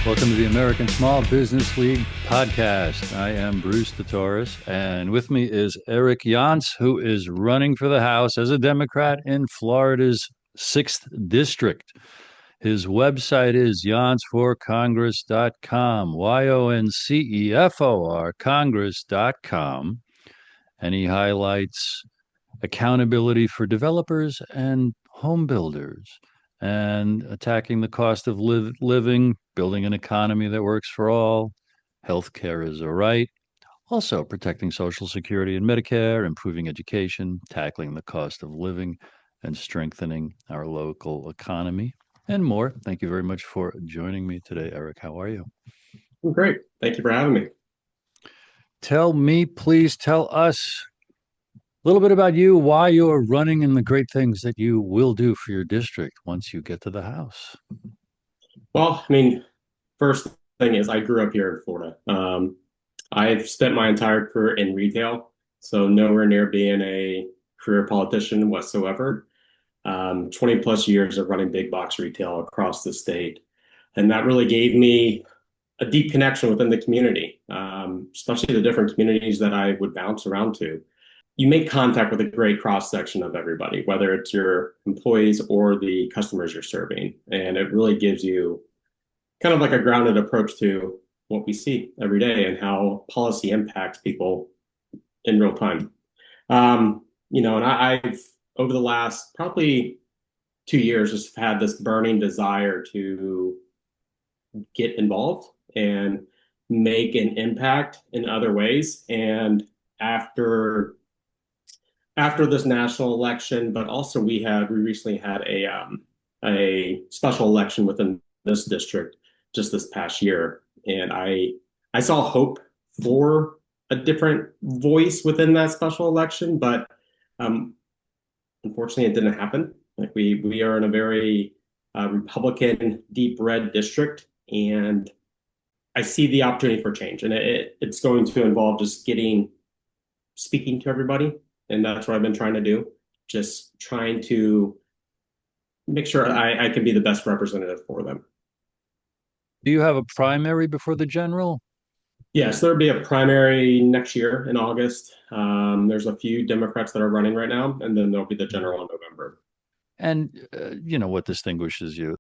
Welcome to the American Small Business League podcast. I am Bruce DeTorres, and with me is Eric Yonce, who is running for the House as a Democrat in Florida's 6th District. His website is yonceforcongress.com, YONCEFOR Congress.com, and he highlights accountability for developers and home builders and attacking the cost of living, building an economy that works for all. Healthcare is a right. Also, protecting Social Security and Medicare, improving education, tackling the cost of living, and strengthening our local economy, and more. Thank you very much for joining me today, Eric. How are you? Great. Thank you for having me. Please tell us a little bit about you, why you are running, and the great things that you will do for your district once you get to the House. Well, first thing is I grew up here in Florida. I've spent my entire career in retail, so nowhere near being a career politician whatsoever. 20 plus years of running big box retail across the state. And that really gave me a deep connection within the community, especially the different communities that I would bounce around to. You make contact with a great cross section of everybody, whether it's your employees or the customers you're serving. And it really gives you kind of like a grounded approach to what we see every day and how policy impacts people in real time. And I've over the last probably 2 years just had this burning desire to get involved and make an impact in other ways. And after this national election, but also we recently had a special election within this district just this past year, and I saw hope for a different voice within that special election, but unfortunately, it didn't happen. Like we are in a very Republican deep red district, and I see the opportunity for change, and it's going to involve just speaking to everybody, and that's what I've been trying to do. Just trying to make sure I can be the best representative for them. Do you have a primary before the general? Yes, there'll be a primary next year in August. There's a few Democrats that are running right now, and then there'll be the general in November. And what distinguishes you?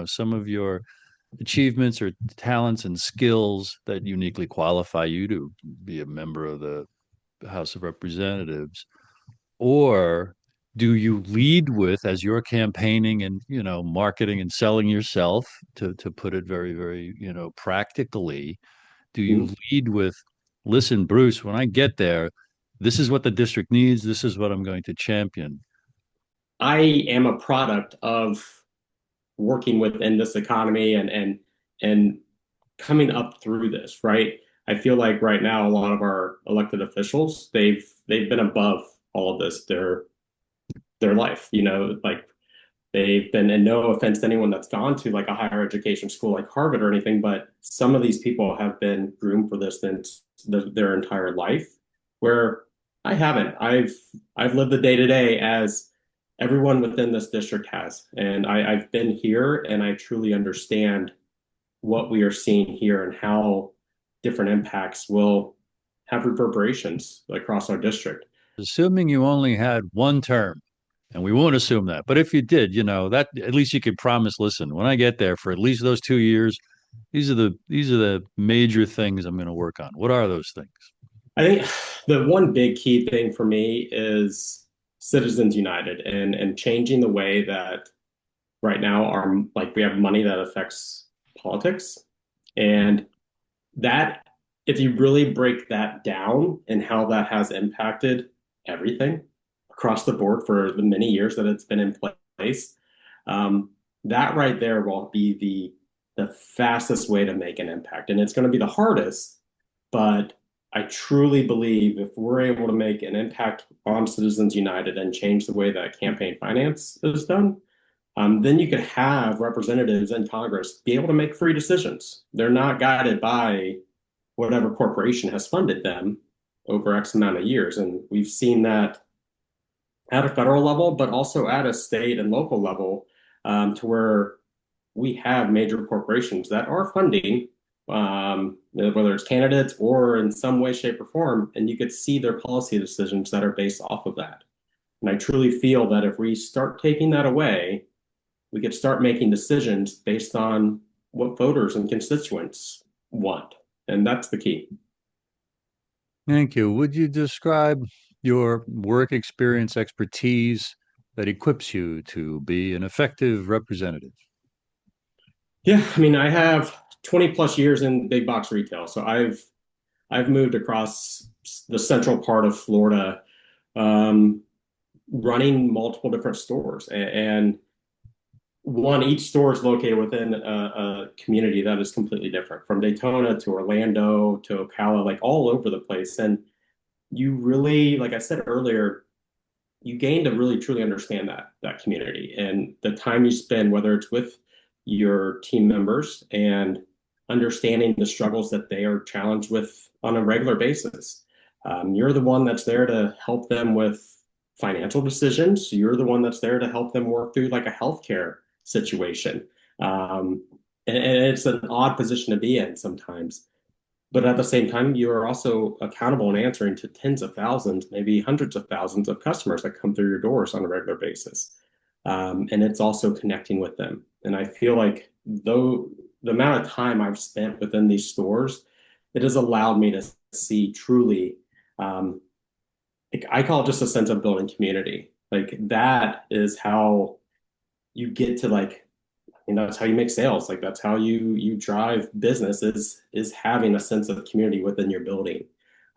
Some of your achievements or talents and skills that uniquely qualify you to be a member of the House of Representatives, or do you lead with, as you're campaigning and marketing and selling yourself, to put it very, very practically, do you Mhm. lead with, listen, Bruce, when I get there, this is what the district needs, this is what I'm going to champion? I am a product of working within this economy and coming up through this, right? I feel like right now a lot of our elected officials, they've been above all of this their life, like they've been, and no offense to anyone that's gone to like a higher education school like Harvard or anything, but some of these people have been groomed for this since their entire life, where I haven't. I've lived the day to day as everyone within this district has, and I've been here and I truly understand what we are seeing here and how different impacts will have reverberations across our district. Assuming you only had one term, and we won't assume that, but if you did, that at least you could promise, listen, when I get there for at least those 2 years, these are the major things I'm going to work on. What are those things? I think the one big key thing for me is Citizens United and changing the way that right now our like we have money that affects politics. And that if you really break that down and how that has impacted everything across the board for the many years that it's been in place, that right there will be the fastest way to make an impact. And it's going to be the hardest, but I truly believe if we're able to make an impact on Citizens United and change the way that campaign finance is done, then you could have representatives in Congress be able to make free decisions. They're not guided by whatever corporation has funded them over X amount of years. And we've seen that at a federal level, but also at a state and local level, to where we have major corporations that are funding, whether it's candidates or in some way, shape, or form, and you could see their policy decisions that are based off of that. And I truly feel that if we start taking that away, we could start making decisions based on what voters and constituents want. And that's the key. Thank you. Would you describe your work experience expertise that equips you to be an effective representative? Yeah, I mean, I have 20 plus years in big box retail. So I've moved across the central part of Florida, um, running multiple different stores. And one, each store is located within a community that is completely different, from Daytona to Orlando to Ocala, like all over the place. And you really, like I said earlier, you gain to really truly understand that community and the time you spend, whether it's with your team members and understanding the struggles that they are challenged with on a regular basis. You're the one that's there to help them with financial decisions. You're the one that's there to help them work through like a healthcare situation. And it's an odd position to be in sometimes. But at the same time, you are also accountable and answering to tens of thousands, maybe hundreds of thousands of customers that come through your doors on a regular basis. And it's also connecting with them. And I feel like though the amount of time I've spent within these stores, it has allowed me to see truly, like I call it just a sense of building community. Like that is how you get to like, that's how you make sales. Like that's how you drive business is having a sense of community within your building.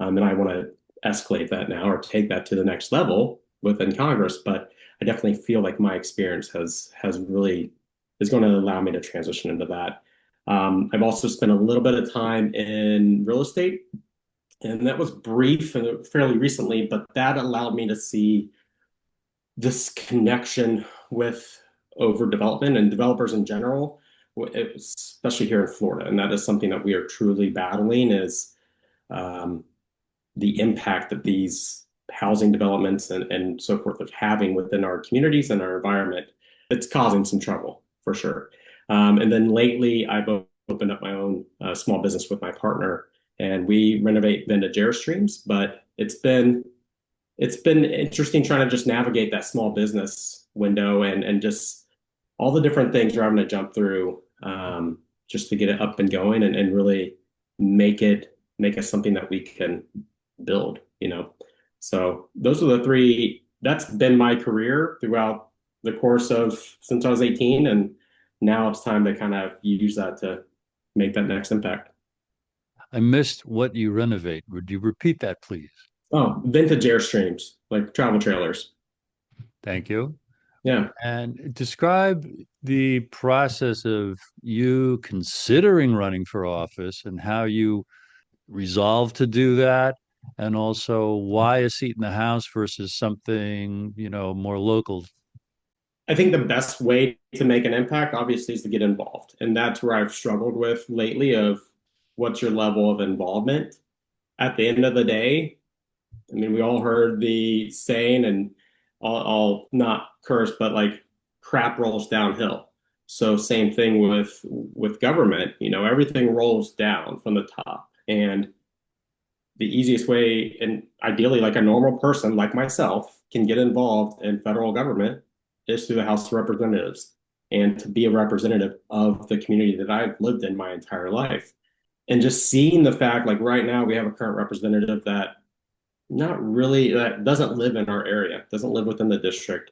And I want to escalate that now or take that to the next level within Congress. But I definitely feel like my experience has really is going to allow me to transition into that. I've also spent a little bit of time in real estate, and that was brief and fairly recently, but that allowed me to see this connection with overdevelopment and developers in general, especially here in Florida. And that is something that we are truly battling is um, the impact that these housing developments and so forth are having within our communities and our environment. It's causing some trouble for sure. And then lately, I've opened up my own small business with my partner, and we renovate vintage Airstreams. But it's been interesting trying to just navigate that small business window and just all the different things we're having to jump through just to get it up and going and really make it something that we can build. So those are the three. That's been my career throughout the course of since I was 18, and now it's time to kind of use that to make that next impact. I missed what you renovate. Would you repeat that, please? Oh, vintage Airstreams, like travel trailers. Thank you. Yeah. And describe the process of you considering running for office and how you resolved to do that, and also why a seat in the House versus something, more local. I think the best way to make an impact, obviously, is to get involved. And that's where I've struggled with lately of what's your level of involvement. At the end of the day, I mean, we all heard the saying, and I'll not curse, but like crap rolls downhill. So same thing with government, everything rolls down from the top. And the easiest way, and ideally like a normal person like myself can get involved in federal government is through the House of Representatives and to be a representative of the community that I've lived in my entire life. And just seeing the fact, like right now, we have a current representative that doesn't live in our area, doesn't live within the district,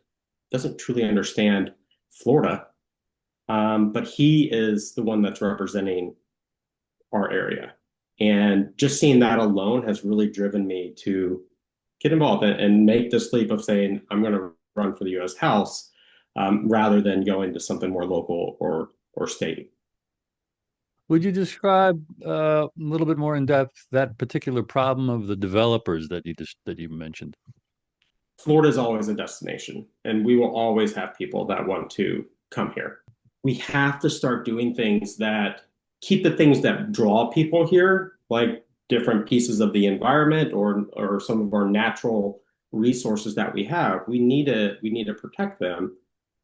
doesn't truly understand Florida. But he is the one that's representing our area. And just seeing that alone has really driven me to get involved and make this leap of saying, I'm going to run for the U.S. House rather than going to something more local or state. Would you describe a little bit more in depth that particular problem of the developers that you mentioned? Florida is always a destination, and we will always have people that want to come here. We have to start doing things that keep the things that draw people here, like different pieces of the environment or some of our natural resources that we have. We need to protect them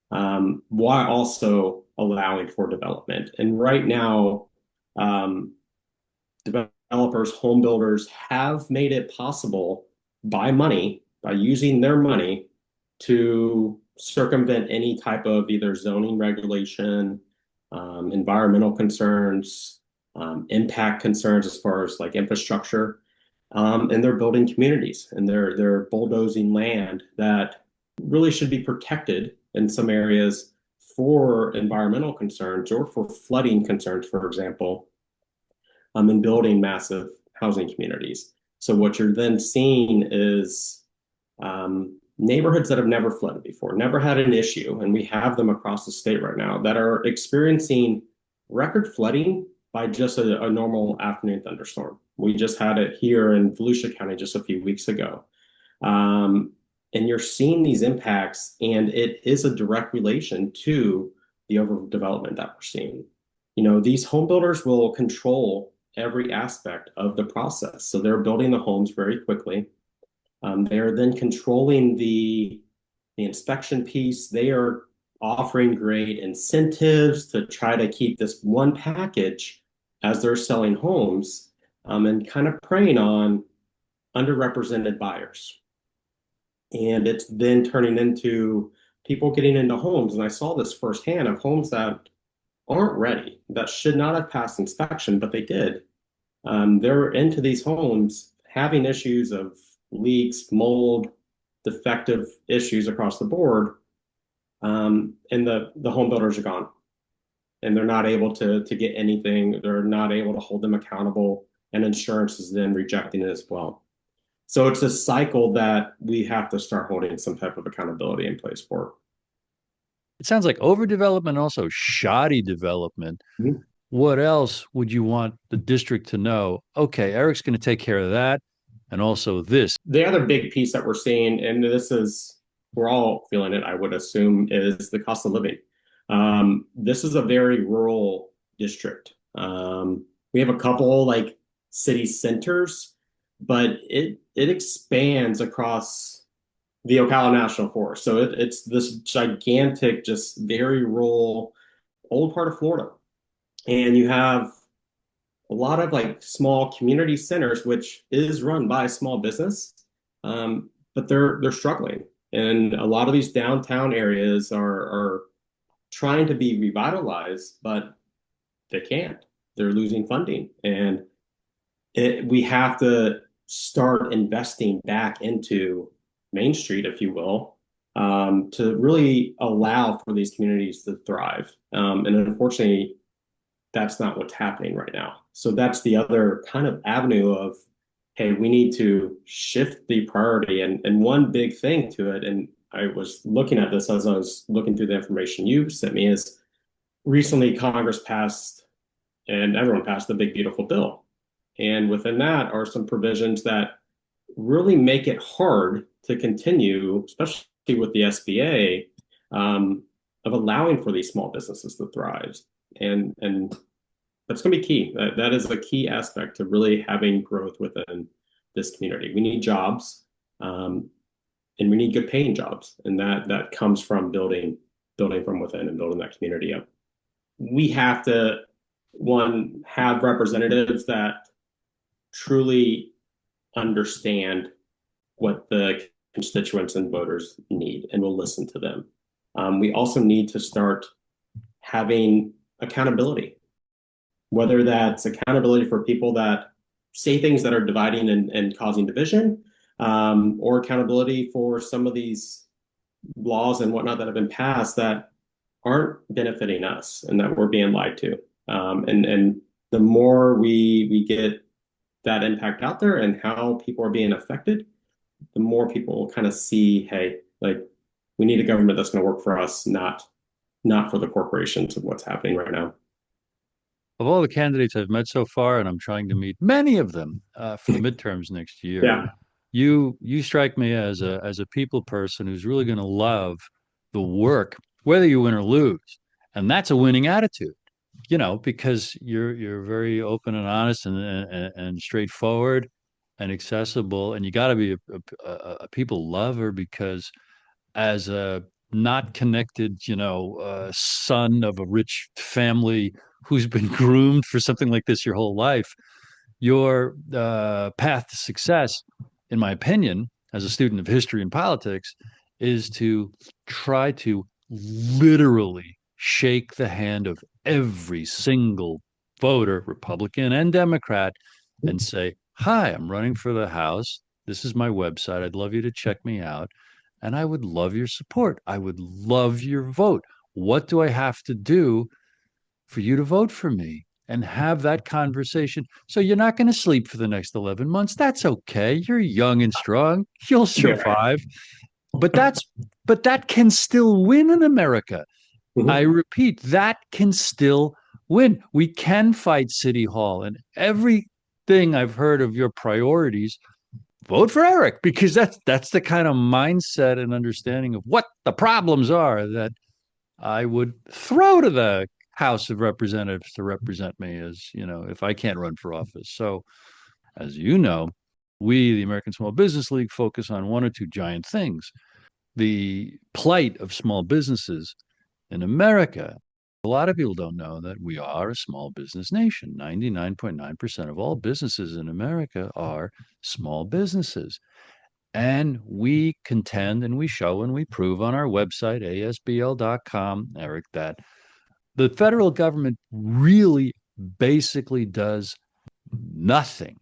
while also allowing for development. And right now, um, developers, home builders have made it possible by using their money to circumvent any type of either zoning regulation, environmental concerns, impact concerns as far as like infrastructure. And they're building communities and they're bulldozing land that really should be protected in some areas for environmental concerns or for flooding concerns, for example, and building massive housing communities. So what you're then seeing is neighborhoods that have never flooded before, never had an issue, and we have them across the state right now that are experiencing record flooding by just a normal afternoon thunderstorm. We just had it here in Volusia County just a few weeks ago. And you're seeing these impacts, and it is a direct relation to the overdevelopment that we're seeing. You know, these home builders will control every aspect of the process. So they're building the homes very quickly. They're then controlling the inspection piece. They are offering great incentives to try to keep this one package as they're selling homes, and kind of preying on underrepresented buyers. And it's then turning into people getting into homes. And I saw this firsthand of homes that aren't ready, that should not have passed inspection, but they did. They're into these homes having issues of leaks, mold, defective issues across the board, and the home builders are gone, and they're not able to get anything. They're not able to hold them accountable, and insurance is then rejecting it as well. So it's a cycle that we have to start holding some type of accountability in place for. It sounds like overdevelopment, also shoddy development. Mhm. What else would you want the district to know? Okay, Eric's going to take care of that. And also this. The other big piece that we're seeing, and this is, we're all feeling it, I would assume, is the cost of living. This is a very rural district. We have a couple like city centers, but it expands across the Ocala National Forest. So it's this gigantic, just very rural, old part of Florida. And you have a lot of like small community centers, which is run by small business, but they're struggling. And a lot of these downtown areas are trying to be revitalized, but they can't. They're losing funding, and we have to start investing back into Main Street, if you will, to really allow for these communities to thrive. And unfortunately, that's not what's happening right now. So that's the other kind of avenue of, hey, we need to shift the priority. And one big thing to it, and I was looking at this as I was looking through the information you sent me, is recently Congress passed and everyone passed the Big Beautiful Bill. And within that are some provisions that really make it hard to continue, especially with the SBA, of allowing for these small businesses to thrive. And that's going to be key. That is a key aspect to really having growth within this community. We need jobs, and we need good paying jobs, and that comes from building from within and building that community up. We have to, one, have representatives that truly understand what the constituents and voters need and will listen to them. We also need to start having accountability, whether that's accountability for people that say things that are dividing and causing division, or accountability for some of these laws and whatnot that have been passed that aren't benefiting us and that we're being lied to. And the more we get that impact out there and how people are being affected, the more people will kind of see, hey, like, we need a government that's going to work for us, not for the corporations of what's happening right now. Of all the candidates I've met so far, and I'm trying to meet many of them for the midterms next year, Yeah. you strike me as a people person who's really going to love the work, whether you win or lose, and that's a winning attitude. You know, because you're very open and honest and straightforward and accessible, and you got to be a people lover, because as a not connected, son of a rich family who's been groomed for something like this your whole life. Your path to success, in my opinion, as a student of history and politics, is to try to literally shake the hand of every single voter, Republican and Democrat, and say, "Hi, I'm running for the House. This is my website. I'd love you to check me out. And I would love your support. I would love your vote. What do I have to do for you to vote for me?" And have that conversation. So you're not going to sleep for the next 11 months. That's okay. You're young and strong. You'll Yeah. survive. But that can still win in America. I Mhm. repeat, that can still win. We can fight City Hall and everything I've heard of your priorities. Vote for Eric, because that's the kind of mindset and understanding of what the problems are that I would throw to the House of Representatives to represent me, as if I can't run for office. So, as you know, we, the American Small Business League, focus on one or two giant things: the plight of small businesses in America. A lot of people don't know that we are a small business nation. 99.9% of all businesses in America are small businesses. And we contend and we show and we prove on our website, asbl.com, Eric, that the federal government really basically does nothing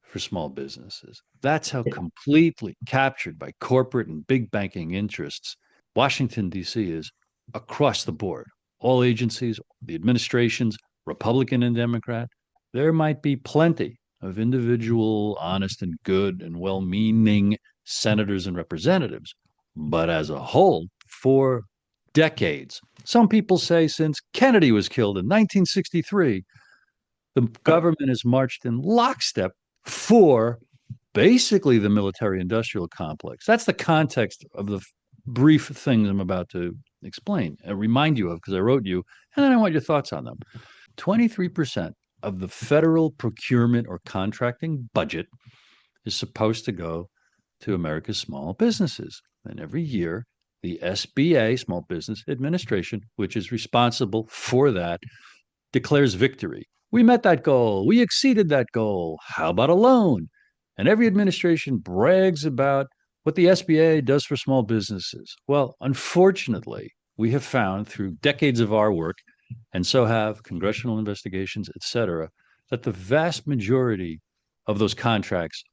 for small businesses. That's how completely captured by corporate and big banking interests Washington, D.C. is across the board. All agencies, the administrations, Republican and Democrat, there might be plenty of individual, honest and good and well meaning senators and representatives. But as a whole, for decades, some people say since Kennedy was killed in 1963, the government has marched in lockstep for basically the military industrial complex. That's the context of the brief things I'm about to explain and remind you of, because I wrote you, and then I want your thoughts on them. 23% of the federal procurement or contracting budget is supposed to go to America's small businesses. And every year, the SBA, Small Business Administration, which is responsible for that, declares victory. We met that goal. We exceeded that goal. How about a loan? And every administration brags about what the SBA does for small businesses. Well, unfortunately, we have found through decades of our work, and so have congressional investigations, et cetera, that the vast majority of those contracts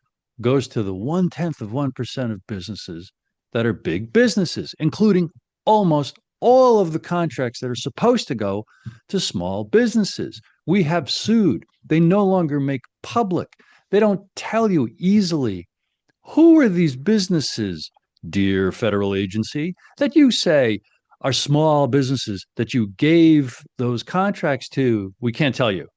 goes to the 0.1% of businesses that are big businesses, including almost all of the contracts that are supposed to go to small businesses. We have sued. They no longer make public. They don't tell you easily who are these businesses, dear federal agency, that you say are small businesses that you gave those contracts to. We can't tell you.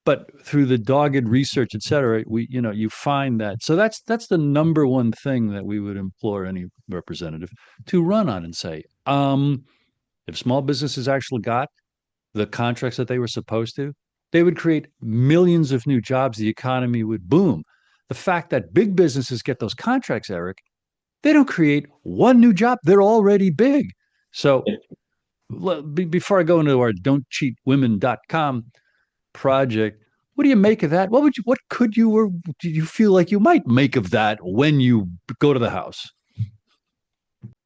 But through the dogged research, et cetera, you find that. So that's the number one thing that we would implore any representative to run on and say, if small businesses actually got the contracts that they were supposed to, they would create millions of new jobs. The economy would boom. The fact that big businesses get those contracts, Eric, they don't create one new job. They're already big. So before I go into our don'tcheatwomen.com project, what do you make of that? What could you, or do you feel like you might make of that when you go to the House?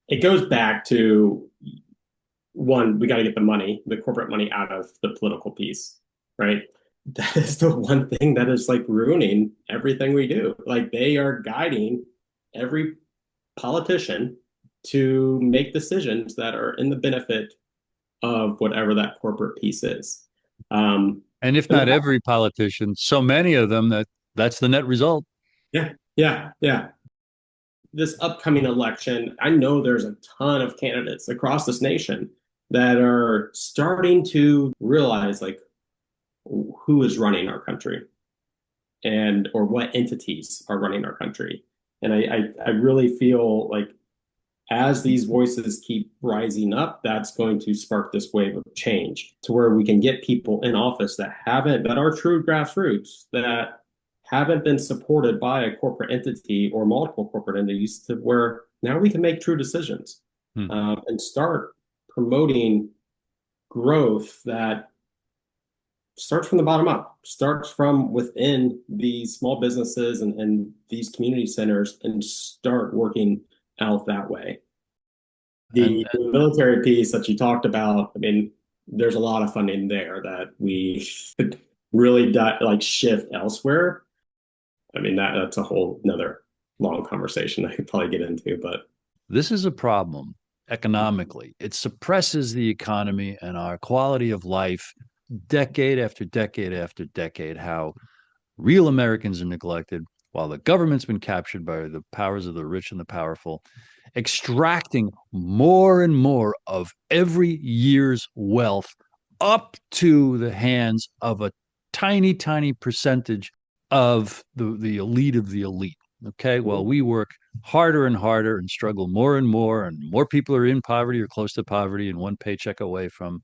It goes back to one, we got to get the money, the corporate money out of the political piece, right? That is the one thing that is like ruining everything we do. Like they are guiding every politician to make decisions that are in the benefit of whatever that corporate piece is. And if not every politician, so many of them that's the net result. Yeah, yeah, yeah. This upcoming election, I know there's a ton of candidates across this nation that are starting to realize like who is running our country and or what entities are running our country. And I really feel like as these voices keep rising up, that's going to spark this wave of change to where we can get people in office that are true grassroots, that haven't been supported by a corporate entity or multiple corporate entities, to where now we can make true decisions. Hmm. and start promoting growth that starts from the bottom up, starts from within these small businesses and these community centers and start working out that way. And The military piece that you talked about, I mean, there's a lot of funding there that we should really like shift elsewhere. I mean, that's a whole another long conversation I could probably get into, but this is a problem economically. It suppresses the economy and our quality of life decade after decade after decade, how real Americans are neglected while the government's been captured by the powers of the rich and the powerful, extracting more and more of every year's wealth up to the hands of a tiny, tiny percentage of the elite of the elite. Okay, well, we work harder and harder and struggle more and more people are in poverty or close to poverty and one paycheck away from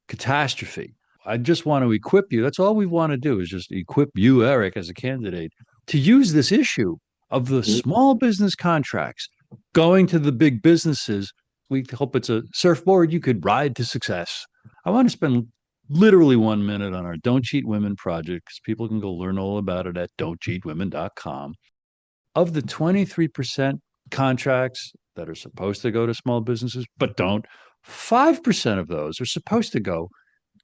catastrophe. I just want to equip you. That's all we want to do is just equip you, Eric, as a candidate to use this issue of the small business contracts going to the big businesses. We hope it's a surfboard you could ride to success. I want to spend literally 1 minute on our Don't Cheat Women project because people can go learn all about it at don'tcheatwomen.com. Of the 23% contracts that are supposed to go to small businesses but don't, 5% of those are supposed to go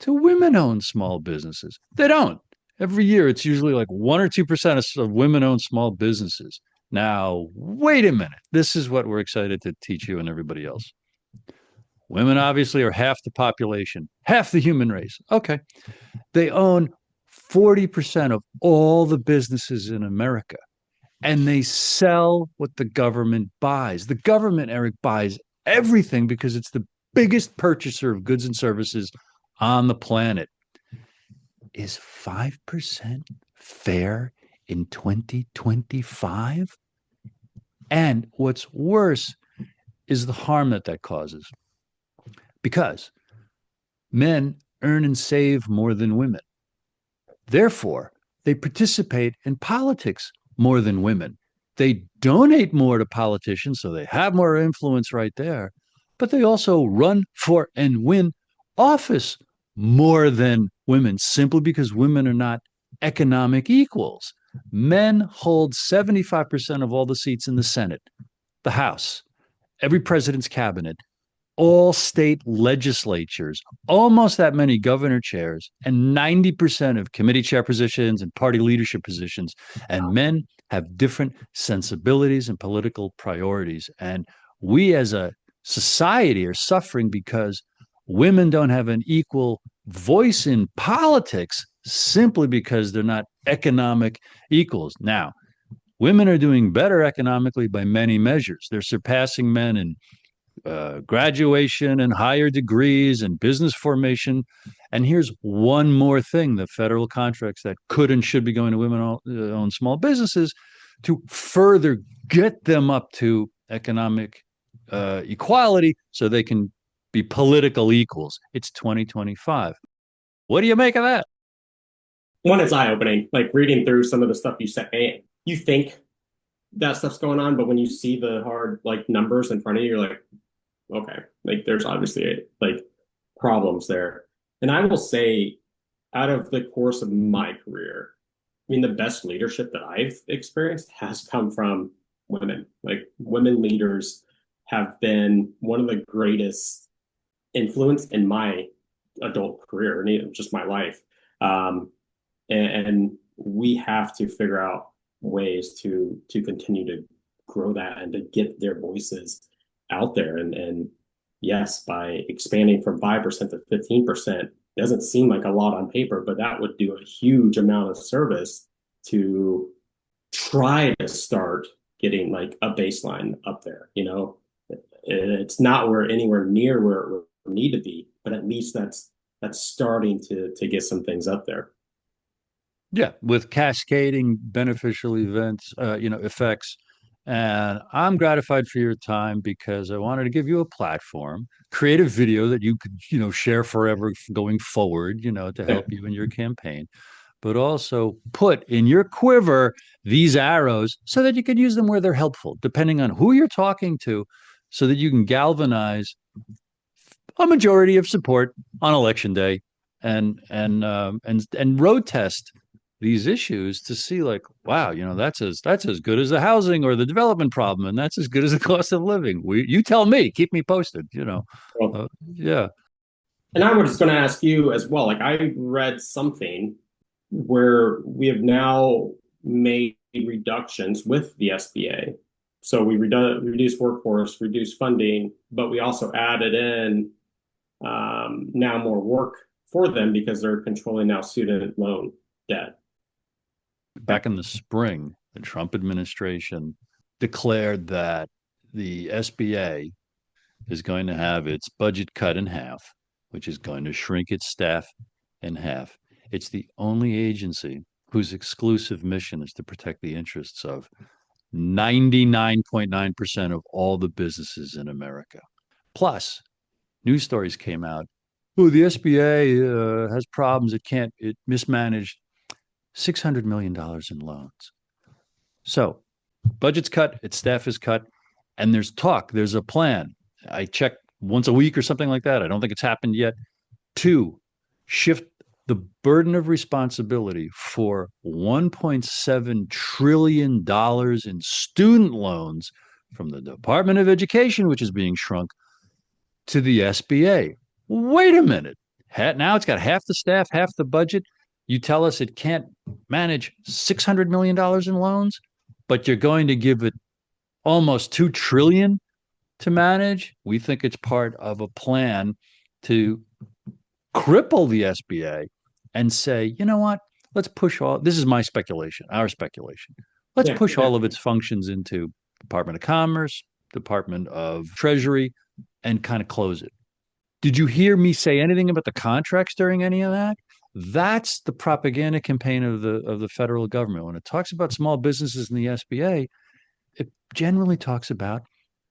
to women-owned small businesses. They don't. Every year, it's usually like 1 or 2% of women-owned small businesses. Now, wait a minute. This is what we're excited to teach you and everybody else. Women obviously are half the population, half the human race. Okay. They own 40% of all the businesses in America, and they sell what the government buys. The government, Eric, buys everything because it's the biggest purchaser of goods and services on the planet. Is 5% fair in 2025? And what's worse is the harm that that causes. Because men earn and save more than women. Therefore, they participate in politics more than women. They donate more to politicians, so they have more influence right there. But they also run for and win office more than women simply because women are not economic equals. Men hold 75% of all the seats in the Senate, the House, every president's cabinet, all state legislatures, almost that many governor chairs, and 90% of committee chair positions and party leadership positions. And men have different sensibilities and political priorities. And we as a society are suffering because women don't have an equal voice in politics simply because they're not economic equals. Now, women are doing better economically by many measures. They're surpassing men in graduation and higher degrees and business formation. And here's one more thing: the federal contracts that could and should be going to women-owned small businesses to further get them up to economic equality so they can be political equals. It's 2025. What do you make of that? one, it's eye-opening. Like reading through some of the stuff you sent me, you think that stuff's going on, but when you see the hard like numbers in front of you, you're like, okay, like there's obviously like problems there. And I will say, out of the course of my career, I mean, the best leadership that I've experienced has come from women. Like women leaders have been one of the greatest influence in my adult career and just my life. And we have to figure out ways to continue to grow that and to get their voices out there. And yes, by expanding from 5% to 15%, doesn't seem like a lot on paper, but that would do a huge amount of service to try to start getting like a baseline up there. You know, it's not where anywhere near where it would need to be, but at least that's starting to get some things up there. Yeah, with cascading beneficial events, effects. And I'm gratified for your time because I wanted to give you a platform, create a video that you could, share forever going forward, to help you in your campaign, but also put in your quiver these arrows so that you can use them where they're helpful, depending on who you're talking to so that you can galvanize a majority of support on election day and road test these issues to see like, wow, that's as good as the housing or the development problem, and that's as good as the cost of living. You tell me, keep me posted. Well, Yeah. and I was just going to ask you as well. Like I read something where we have now made reductions with the SBA. So we reduced workforce, reduced funding, but we also added in now more work for them because they're controlling now student loan debt. Back in the spring, the Trump administration declared that the SBA is going to have its budget cut in half, which is going to shrink its staff in half. It's the only agency whose exclusive mission is to protect the interests of 99.9% of all the businesses in America. Plus, news stories came out. Oh, the SBA has problems. It mismanaged $600 million in loans. So, budget's cut, its staff is cut, and there's a plan. I check once a week or something like that. I don't think it's happened yet. To shift the burden of responsibility for $1.7 trillion in student loans from the Department of Education, which is being shrunk, to the SBA. Wait a minute. Now it's got half the staff, half the budget. You tell us it can't manage $600 million in loans, but you're going to give it almost $2 trillion to manage. We think it's part of a plan to cripple the SBA and say, you know what? Let's push this is my speculation, our speculation. Let's Yeah, push yeah. all of its functions into Department of Commerce, Department of Treasury, and kind of close it. Did you hear me say anything about the contracts during any of that? That's the propaganda campaign of the federal government. When it talks about small businesses in the SBA, it generally talks about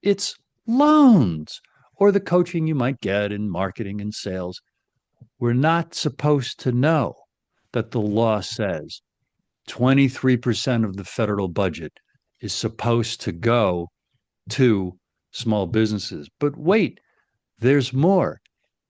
its loans or the coaching you might get in marketing and sales. We're not supposed to know that the law says 23% of the federal budget is supposed to go to small businesses. But wait, there's more.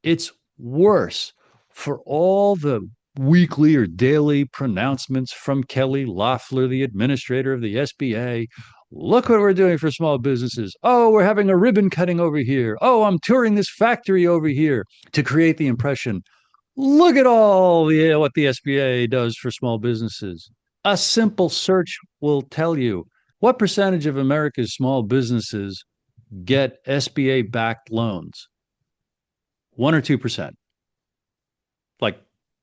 It's worse. For all the weekly or daily pronouncements from Kelly Loeffler, the administrator of the SBA. Look what we're doing for small businesses. Oh, we're having a ribbon cutting over here. Oh, I'm touring this factory over here, to create the impression, look at what the SBA does for small businesses. A simple search will tell you what percentage of America's small businesses get SBA backed loans. 1 or 2%. Like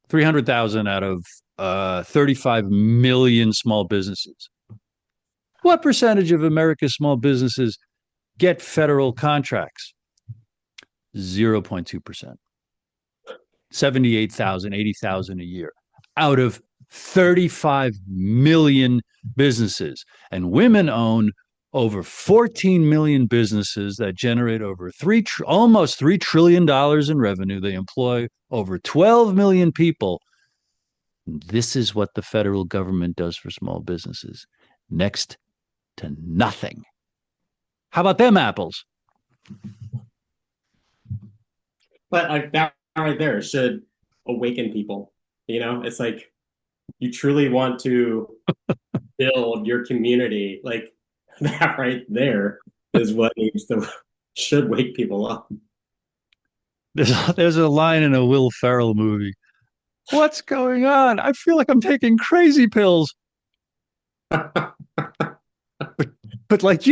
300,000 out of 35 million small businesses. What percentage of America's small businesses get federal contracts? 0.2%. 78,000, 80,000 a year out of 35 million businesses. And women own over 14 million businesses that generate over almost $3 trillion in revenue. They employ over 12 million people. This is what the federal government does for small businesses. Next to nothing. How about them apples? But like that right there should awaken people. It's like you truly want to build your community. Like that right there is what should wake people up. There's a line in a Will Ferrell movie. What's going on? I feel like I'm taking crazy pills. But like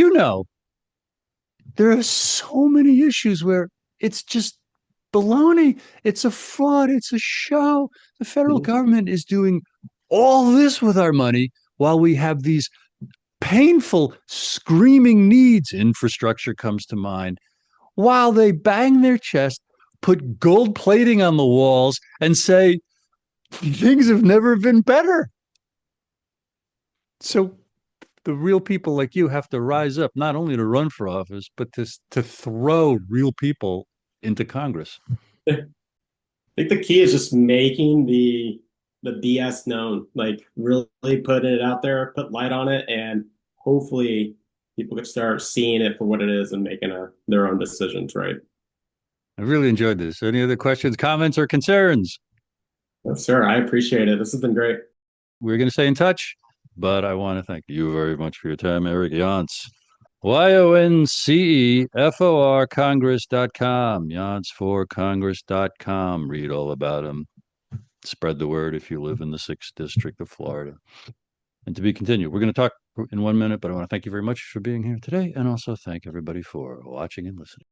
there are so many issues where it's just baloney. It's a fraud. It's a show. The federal government is doing all this with our money while we have these painful, screaming needs. Infrastructure comes to mind. While they bang their chest, put gold plating on the walls, and say, things have never been better. So the real people like you have to rise up, not only to run for office, but to throw real people into Congress. I think the key is just making the BS known, like really putting it out there, put light on it, and hopefully people could start seeing it for what it is and making their own decisions, right? I really enjoyed this. Any other questions, comments, or concerns? Yes, sir. I appreciate it. This has been great. We're going to stay in touch, but I want to thank you very much for your time, Eric Yonce. YONCEFOR Congress.com, Yonce4Congress.com. Read all about him. Spread the word if you live in the 6th District of Florida. And to be continued, we're going to talk in 1 minute, but I want to thank you very much for being here today and also thank everybody for watching and listening.